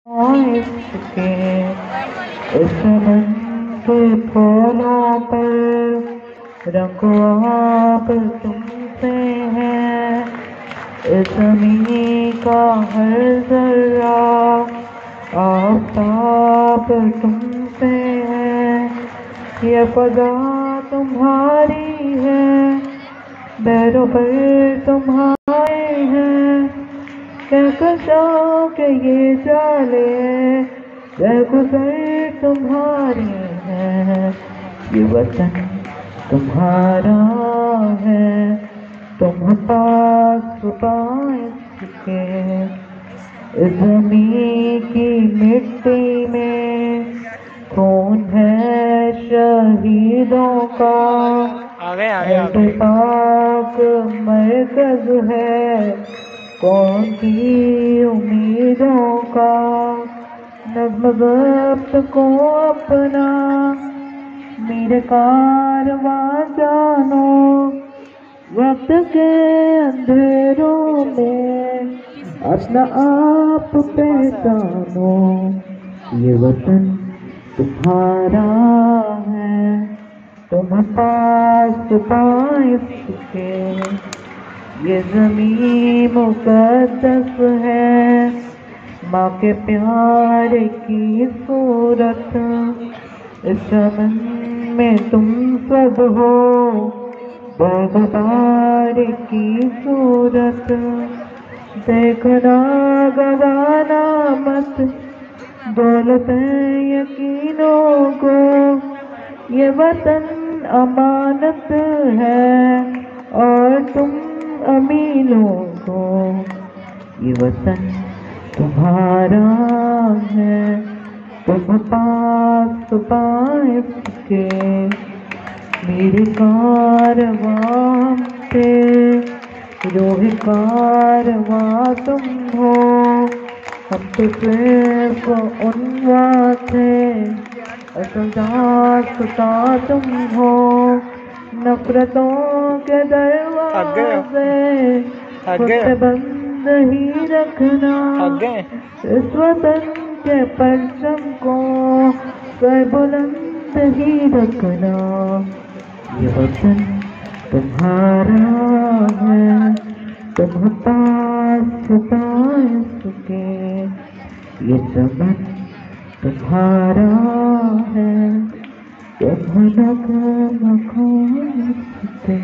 इसके इस मन के फूलों पर रंग आप तुमसे है। इस ज़मीं का हर जर्रा आफ़ताब तुमसे है। ये फ़ज़ा तुम्हारी है, बैरों पर तुम्हारे हैं। कहकशा के ये जाले रहगुज़र तुम्हारे हैं। ये वतन तुम्हारा है, तुम पास इसके। इस ज़मीं की मिट्टी में खून है शहीदों का। पाक मरकज़ है कौन की उम्मीदों का। नज़्म ज़ब्त को अपना मेरे कारवां जानो। वक्त के अंधेरों में अपना आप पहचानो। ये वतन तुम्हारा है, तुम पास इसके। ये ज़मीं मुक़द्दस है, माँ के प्यार की सूरत। इस चमन में तुम सब हो बेगुबार की सूरत। देखना गवाना मत दौलत यकीनों को। ये वतन अमानत है और तुम अमीनों को। ये वतन तुम्हारा है, तुम पास इसके। मेरे कारवां पे रोह कारवां तुम हो। हम तो सिर्फ उनवा थे, असल दास्तां तुम हो। नफरतों के दरवाजे खुद पे बंद ही रखना। इस वतन के परचम को सर बुलंद ही रखना। ये वतन तुम्हारा है, तुम पास इसके। ये चमन तुम्हारा है, तुम नगमा खो इसके।